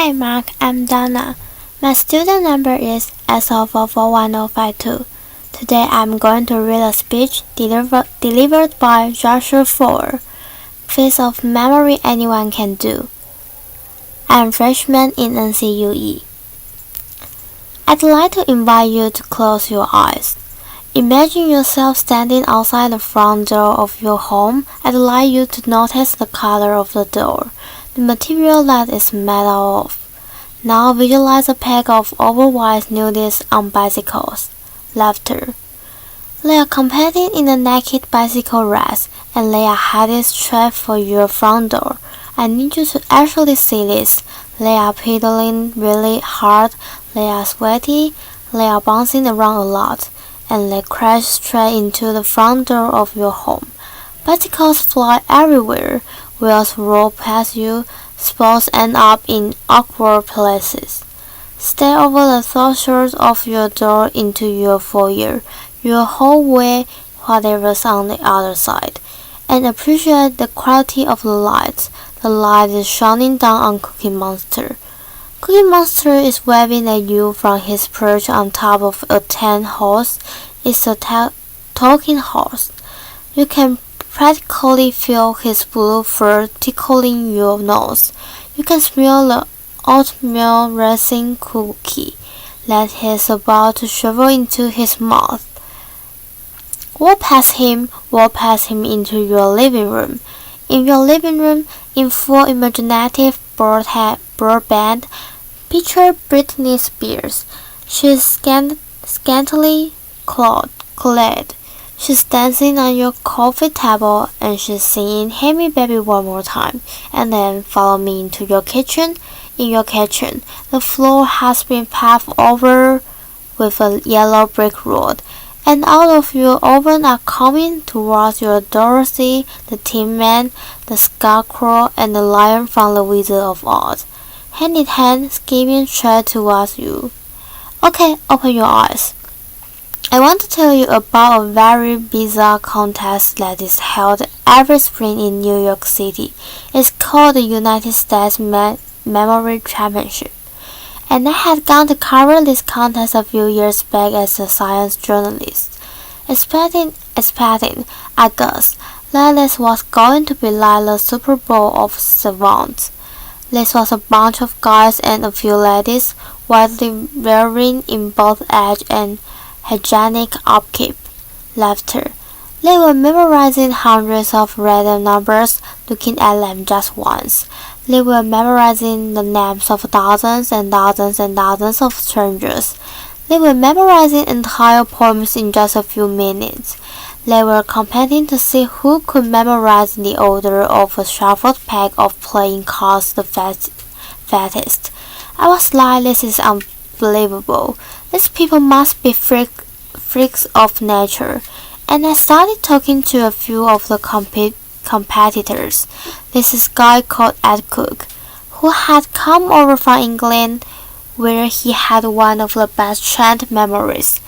Hi Mark, I'm Donna. My student number is S044152. Today I'm going to read a speech delivered by Joshua Foer. Feats of memory anyone can do. I'm a freshman in NCUE. I'd like to invite you to close your eyes. Imagine yourself standing outside the front door of your home. I'd like you to notice the color of the door, the material that it's made out of. Now visualize a pack of overwise nudists on bicycles. Laughter. They are competing in a naked bicycle race, and they are headed straight for your front door. I need you to actually see this. They are pedaling really hard, they are sweaty, they are bouncing around a lot, and they crash straight into the front door of your home. Bicycles fly everywhere, wheels roll past you, spots end up in awkward places. Stay over the threshold of your door into your foyer, your hallway, whatever's on the other side, and appreciate the quality of the light. The light is shining down on Cookie Monster. Cookie Monster is waving at you from his perch on top of a tin horse. It's a talking horse. You can practically feel his blue fur tickling your nose. You can smell the oatmeal raisin cookie that he's about to shovel into his mouth. Walk past him into your living room. In your living room, in full imaginative broadband, picture Britney Spears. She's scantily clad. She's dancing on your coffee table and she's singing "Hey Me Baby" one more time, and then follow me into your kitchen. In your kitchen, the floor has been paved over with a yellow brick road, and out of your oven are coming towards your Dorothy, the Tin Man, the Scarecrow, and the Lion from the Wizard of Oz, hand in hand, skimming straight towards you. Okay, open your eyes. I want to tell you about a very bizarre contest that is held every spring in New York City. It's called the United States Memory Championship. And I had gone to cover this contest a few years back as a science journalist, expecting, I guess, that this was going to be like the Super Bowl of savants. This was a bunch of guys and a few ladies, widely varying in both age and hygienic upkeep. Laughter. They were memorizing hundreds of random numbers, looking at them just once. They were memorizing the names of dozens and dozens and dozens of strangers. They were memorizing entire poems in just a few minutes. They were competing to see who could memorize the order of a shuffled pack of playing cards the fattest. I was like, this is unbelievable. These people must be freaks of nature. And I started talking to a few of the competitors. This is a guy called Ed Cook, who had come over from England, where he had one of the best trained memories.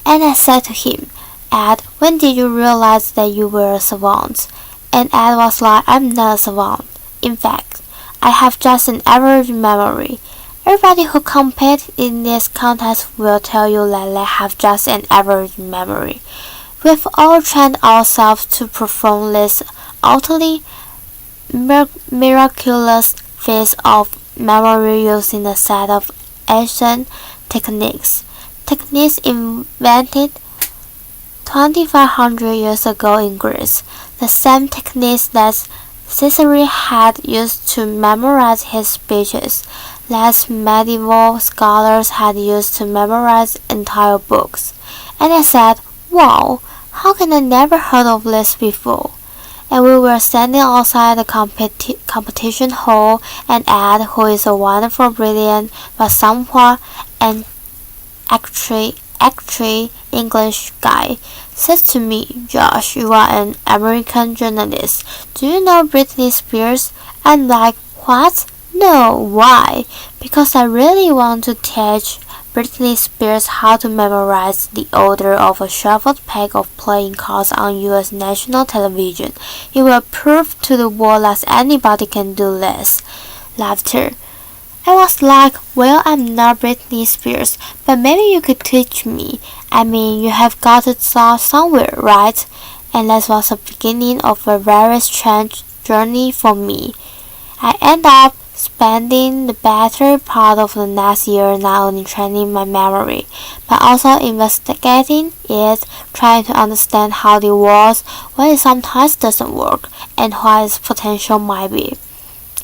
And I said to him, Ed, when did you realize that you were a savant? And Ed was like, I'm not a savant. In fact, I have just an average memory. Everybody who competes in this contest will tell you that they have just an average memory. We've all trained ourselves to perform this utterly miraculous feat of memory using a set of ancient techniques invented 2,500 years ago in Greece, the same techniques that Caesar had used to memorize his speeches, that medieval scholars had used to memorize entire books. And I said, wow, how can I never heard of this before? And we were standing outside the competition hall, and Ed, who is a wonderful, brilliant, but somewhat and actually English guy, says to me, Josh, you are an American journalist. Do you know Britney Spears? I'm like, what? No, why? Because I really want to teach Britney Spears how to memorize the order of a shuffled pack of playing cards on U.S. national television. It will prove to the world that anybody can do this. Laughter. I was like, well, I'm not Britney Spears, but maybe you could teach me. I mean, you have got to start somewhere, right? And that was the beginning of a very strange journey for me. I ended up spending the better part of the next year not only training my memory, but also investigating it, trying to understand how it works, why it sometimes doesn't work, and what its potential might be.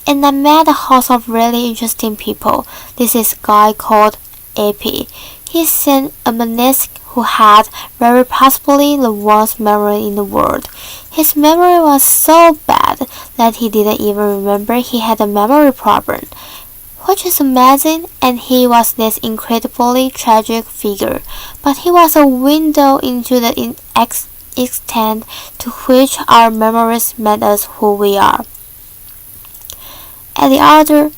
And I met a host of really interesting people. This is a guy called AP. He's an amnesic who had very possibly the worst memory in the world. His memory was so bad that he didn't even remember he had a memory problem, which is amazing, and he was this incredibly tragic figure, but he was a window into the extent to which our memories made us who we are. At the other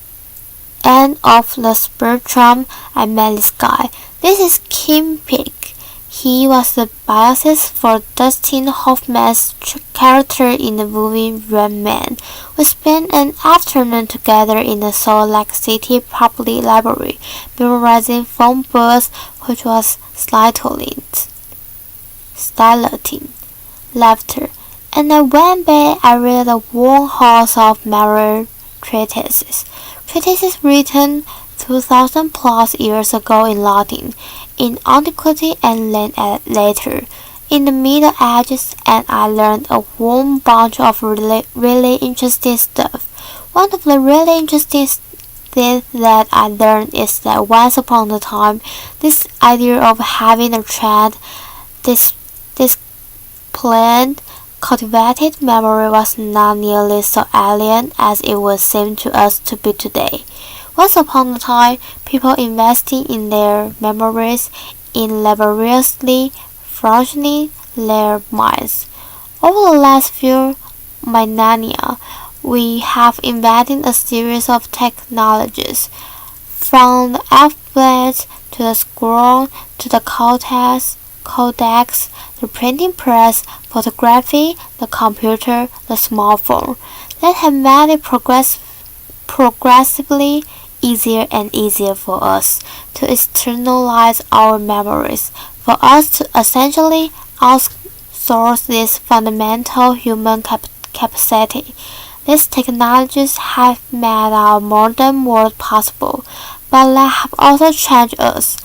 end of the spectrum, I met this guy. This is Kim Peek. He was the bassist for Dustin Hoffman's character in the movie Rain Man. We spent an afternoon together in the Salt Lake City Public Library, memorizing phone books, which was stimulating laughter. And then one day I read a whole host of memory treatises written 2,000 plus years ago in Latin, in antiquity and then later, in the Middle Ages, and I learned a whole bunch of really interesting stuff. One of the really interesting things that I learned is that once upon a time, this idea of having a trend, this planned, cultivated memory was not nearly so alien as it would seem to us to be today. Once upon a time, people investing in their memories in laboriously functioning their minds. Over the last few millennia, we have invented a series of technologies, from the alphabet to the scroll to the codex, the printing press, photography, the computer, the smartphone, that have made it progressively easier and easier for us to externalize our memories, for us to essentially outsource this fundamental human capacity. These technologies have made our modern world possible, but they have also changed us.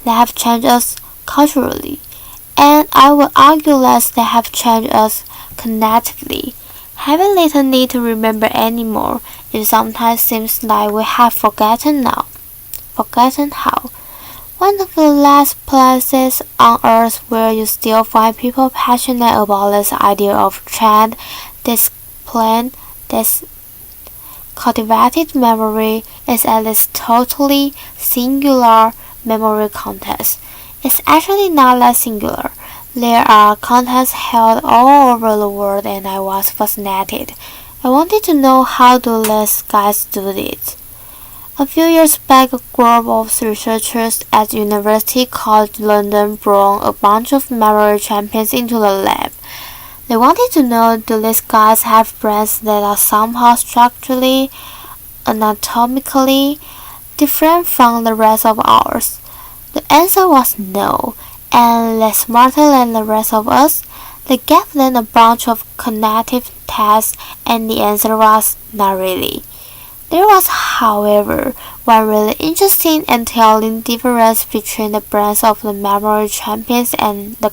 They have changed us culturally, and I would argue that they have changed us cognitively. Having little need to remember anymore, it sometimes seems like we have forgotten how. One of the last places on earth where you still find people passionate about this idea of trend, discipline, this cultivated memory is at this totally singular memory contest. It's actually not that singular. There are contests held all over the world, and I was fascinated. I wanted to know how do these guys do it. A few years back, a group of researchers at University College London brought a bunch of memory champions into the lab. They wanted to know, do these guys have brains that are somehow structurally, anatomically different from the rest of ours? The answer was no, and they're smarter than the rest of us. They gave them a bunch of cognitive tests, and the answer was not really. There was, however, one really interesting and telling difference between the brains of the memory champions and the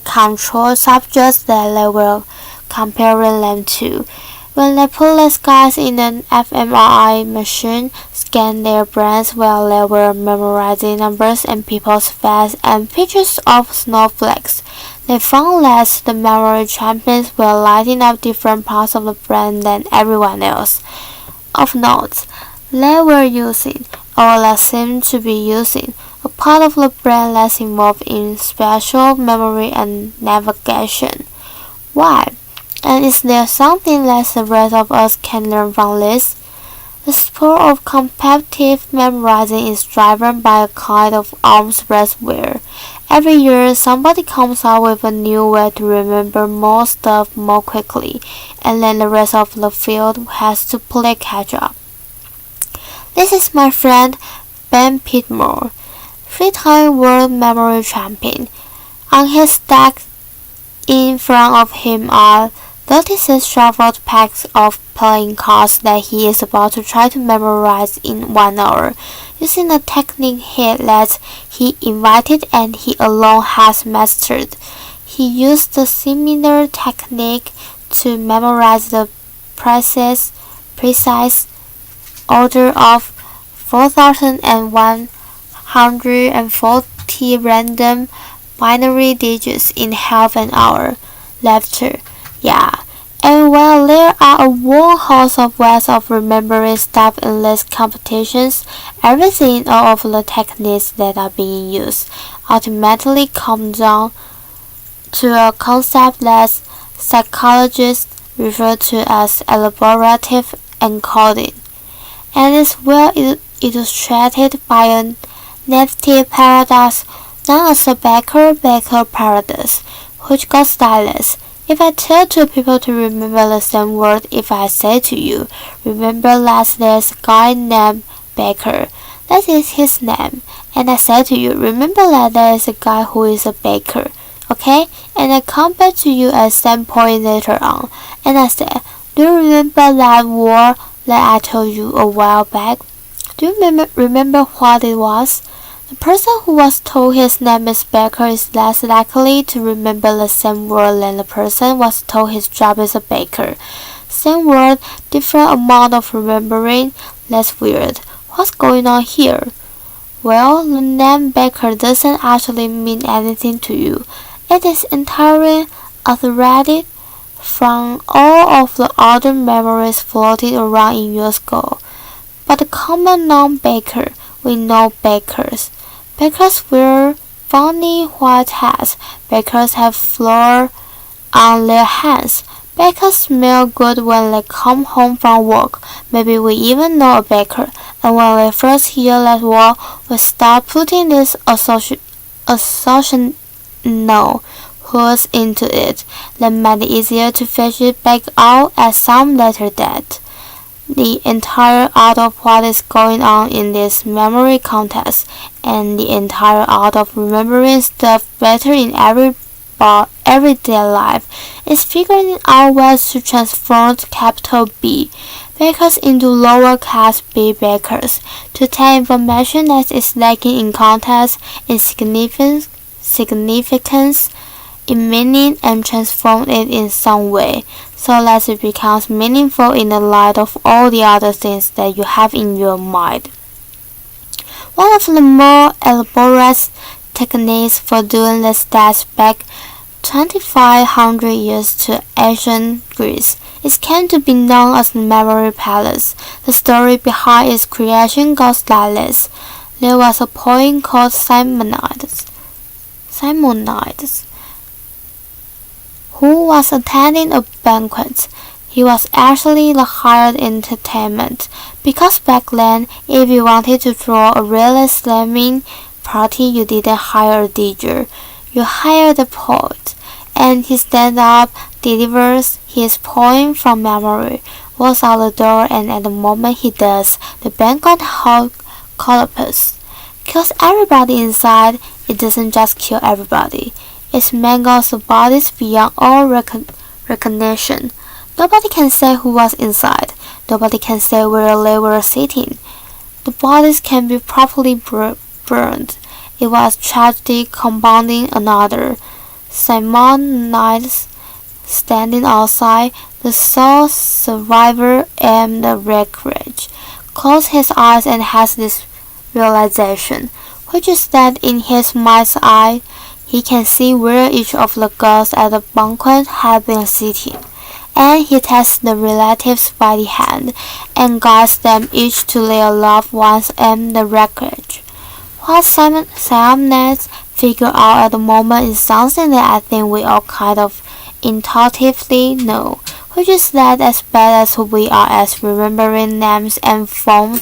control subjects that they were comparing them to. When they put these guys in an fMRI machine, scanned their brains while they were memorizing numbers and people's faces and pictures of snowflakes, they found that the memory champions were lighting up different parts of the brain than everyone else. Of note, they were using, or they seemed to be using, a part of the brain that's involved in spatial memory and navigation. Why? And is there something that the rest of us can learn from this? The sport of competitive memorizing is driven by a kind of arms race where every year somebody comes out with a new way to remember more stuff more quickly, and then the rest of the field has to play catch up. This is my friend Ben Pitmore, three-time world memory champion. On his desk in front of him are 36 shuffled packs of playing cards that he is about to try to memorize in 1 hour, using a technique that he invented and he alone has mastered. He used a similar technique to memorize the precise order of 4,140 random binary digits in half an hour. Laughter. Yeah. And while there are a whole host of ways of remembering stuff in these competitions, everything, all of the techniques that are being used, ultimately come down to a concept that psychologists refer to as elaborative encoding, and is well illustrated by a nifty paradox known as the Baker-Baker paradox, which goes like this. If I tell two people to remember the same word, if I say to you, remember that there's a guy named Baker, that is his name, and I say to you, remember that there is a guy who is a baker, okay? And I come back to you at some point later on, and I say, do you remember that word that I told you a while back? Do you remember what it was? The person who was told his name is Baker is less likely to remember the same word than the person who was told his job is a baker. Same word, different amount of remembering. That's weird. What's going on here? Well, the name Baker doesn't actually mean anything to you. It is entirely authorized from all of the other memories floating around in your skull. But the common non-baker, we know bakers. Bakers wear funny white hats. Bakers have flour on their hands. Bakers smell good when they come home from work. Maybe we even know a baker, and when we first hear that word, we start putting this associational words into it. That made it easier to fish it back out at some later date. The entire art of what is going on in this memory contest, and the entire art of remembering stuff better in everyday life, is figuring out ways to transform capital B bakers into lowercase b bakers, to take information that is lacking in context, in significance, in meaning, and transform it in some way, so that it becomes meaningful in the light of all the other things that you have in your mind. One of the more elaborate techniques for doing this dates back 2,500 years to ancient Greece. It came to be known as the Memory Palace. The story behind its creation goes like this. There was a poet called Simonides, who was attending a banquet. He was actually the hired entertainment, because back then, if you wanted to throw a really slamming party, you didn't hire a DJ. You hired a poet, and he stands up, delivers his poem from memory, walks out the door, and at the moment he does, the banquet hall collapses. Kills everybody inside. It doesn't just kill everybody. It mangles the bodies beyond all recognition. Nobody can say who was inside. Nobody can say where they were sitting. The bodies can be properly burned. It was tragedy compounding another. Simonides, standing outside, the sole survivor and the wreckage, closes his eyes and has this realization, which is that in his mind's eye, he can see where each of the girls at the banquet had been sitting, and he takes the relatives by the hand and guides them each to their loved ones and the wreckage. What Simonides figure out at the moment is something that I think we all kind of intuitively know, which is that as bad as we are at remembering names and phone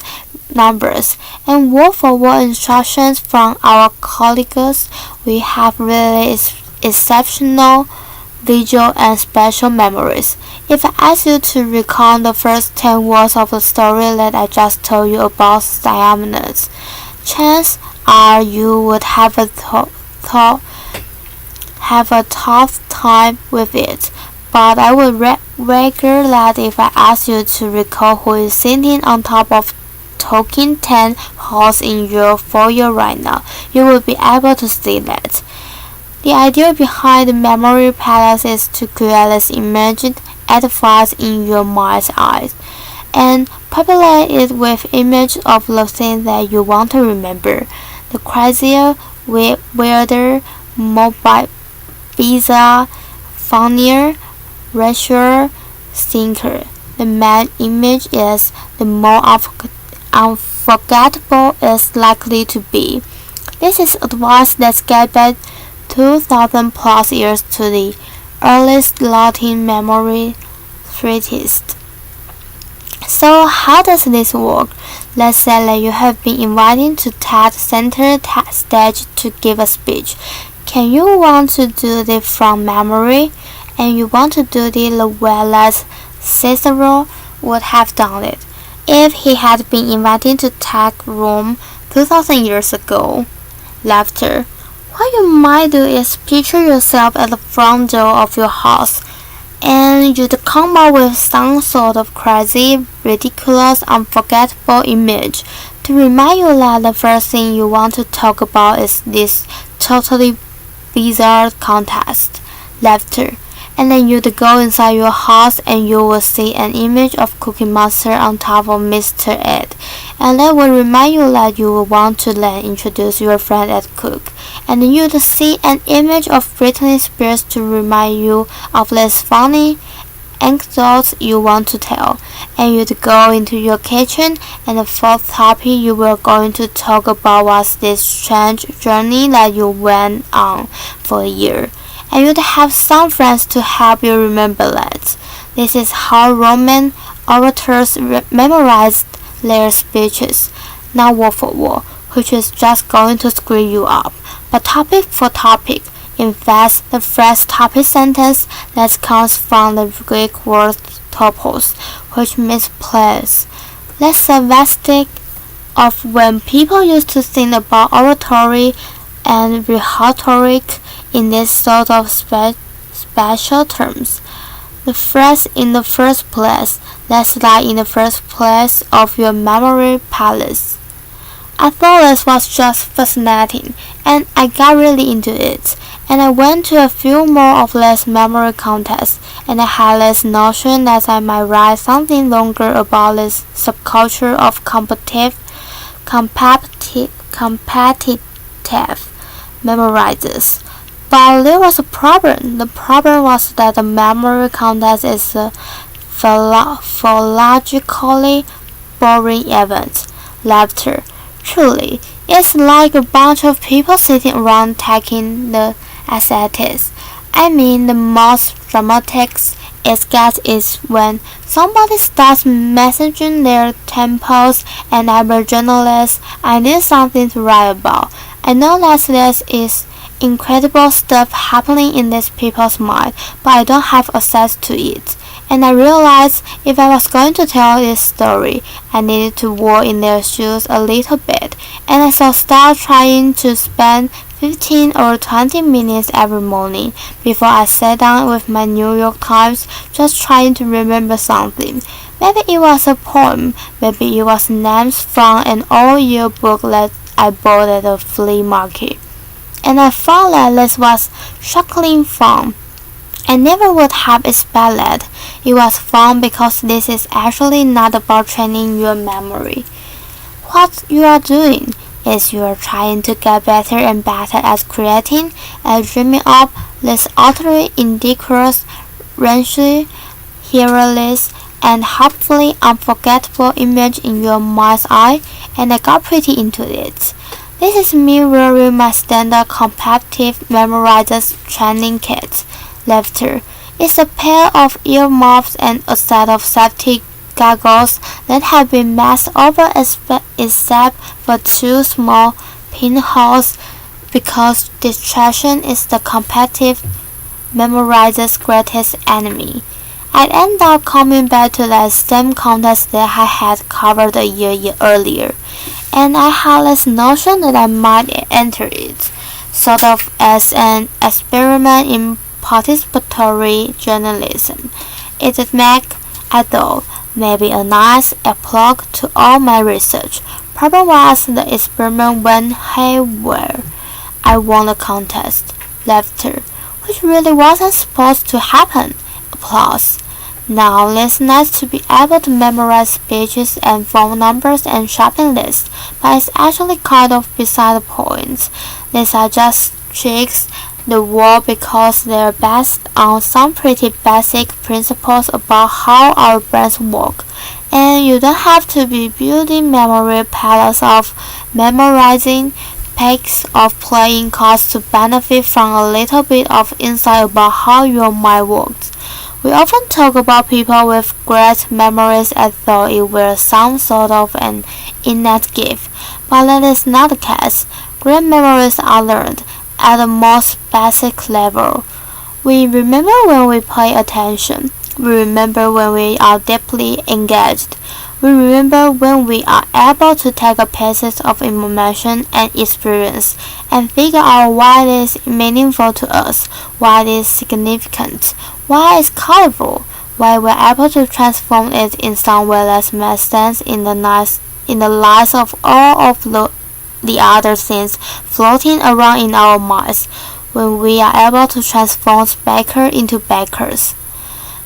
numbers and word-for-word instructions from our colleagues, we have really exceptional visual, and spatial memories. If I ask you to recall the first 10 words of the story that I just told you about diamonds, chances are you would have a tough time with it. But I would wager that if I ask you to recall who is sitting on top of Talking 10 halls in your foyer right now, you will be able to see that. The idea behind the memory palace is to create this image at first in your mind's eye, and populate it with images of the things that you want to remember. The crazier, weirder, more bizarre, funnier, racier, thinker the main image is, the more unforgettable it's likely to be. This is advice that's get back 2,000 plus years to the earliest Latin memory treatise. So how does this work? Let's say that you have been invited to TED Center stage to give a speech. Can you want to do this from memory? And you want to do it the way that Cicero would have done it if he had been invited to take Rome 2,000 years ago. Laughter. What you might do is picture yourself at the front door of your house, and you'd come up with some sort of crazy, ridiculous, unforgettable image to remind you that the first thing you want to talk about is this totally bizarre contest. Laughter. And then you'd go inside your house and you will see an image of Cookie Monster on top of Mr. Ed, and that will remind you that you will want to then introduce your friend Ed Cook. And then you'd see an image of Britney Spears to remind you of this funny anecdotes you want to tell. And you'd go into your kitchen, and the fourth topic you were going to talk about was this strange journey that you went on for a year. And you'd have some friends to help you remember that. This is how Roman orators memorized their speeches, not word for word, which is just going to screw you up, but topic for topic. In fact, the phrase topic sentence that comes from the Greek word topos, which means place. That's a vestige of when people used to think about oratory and rhetoric in this sort of special terms. The phrase in the first place, that's like in the first place of your memory palace. I thought this was just fascinating, and I got really into it, and I went to a few more of these memory contests, and I had this notion that I might write something longer about this subculture of competitive memorizers. But there was a problem. The problem was that the memory contest is a philologically boring event. Laughter. Truly, it's like a bunch of people sitting around taking the SATs. I mean, the most dramatic it gets is when somebody starts messaging their temples and other journalists, I need something to write about. I know that there is incredible stuff happening in these people's mind, but I don't have access to it. And I realized if I was going to tell this story, I needed to walk in their shoes a little bit, and I so started trying to spend 15 or 20 minutes every morning before I sat down with my New York Times, just trying to remember something. Maybe it was a poem, maybe it was names from an old yearbook that I bought at a flea market. And I found that this was shockingly fun. I never would have expected that. It was fun because this is actually not about training your memory. What you are doing is you are trying to get better and better at creating and dreaming up this utterly indecorous, ranchy, hilarious, and hopefully unforgettable image in your mind's eye, and I got pretty into it. This is me wearing my standard competitive memorizers training kit. Laughter. It's a pair of earmuffs and a set of safety goggles that have been messed over except for two small pinholes because distraction is the competitive memorizer's greatest enemy. I'd end up coming back to that same contest that I had covered a year earlier, and I had this notion that I might enter it, sort of as an experiment in participatory journalism. It would make, I thought, maybe a nice epilogue to all my research. Problem was, the experiment went haywire. I won the contest. Laughter, which really wasn't supposed to happen. Applause. Now it's nice to be able to memorize speeches and phone numbers and shopping lists, but it's actually kind of beside the point. These are just tricks the world because they're based on some pretty basic principles about how our brains work, and you don't have to be building memory palaces of memorizing packs of playing cards to benefit from a little bit of insight about how your mind works. We often talk about people with great memories as though it were some sort of an innate gift, but that is not the case. Great memories are learned at the most basic level. We remember when we pay attention. We remember when we are deeply engaged. We remember when we are able to take a pieces of information and experience and figure out why it is meaningful to us, why it is significant, why it's colorful, why we're able to transform it in some way that makes sense in the lives of all of the other things floating around in our minds, when we are able to transform baker into bakers.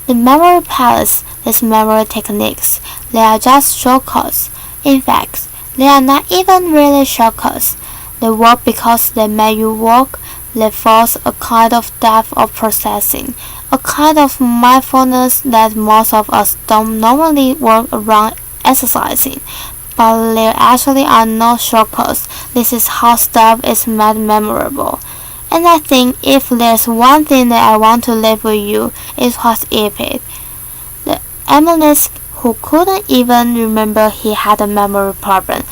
The memory palace, these memory techniques, they are just shortcuts. In fact, they are not even really shortcuts. They work because they make you work. They force a kind of depth of processing, a kind of mindfulness that most of us don't normally work around exercising. But there actually are no shortcuts. This is how stuff is made memorable. And I think if there's one thing that I want to leave with you, it was epic. The analyst who couldn't even remember he had a memory problem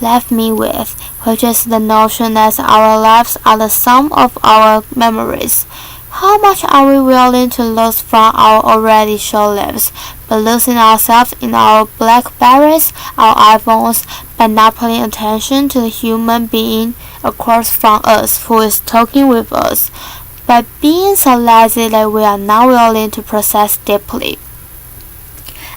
left me with, which is the notion that our lives are the sum of our memories. How much are we willing to lose from our already short lives, by losing ourselves in our Blackberries, our iPhones, by not paying attention to the human being across from us who is talking with us, by being so lazy that we are not willing to process deeply?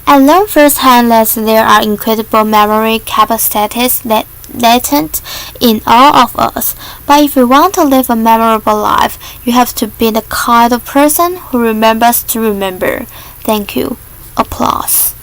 I learned firsthand that there are incredible memory capacities that latent in all of us, but if you want to live a memorable life, you have to be the kind of person who remembers to remember. Thank you. Applause.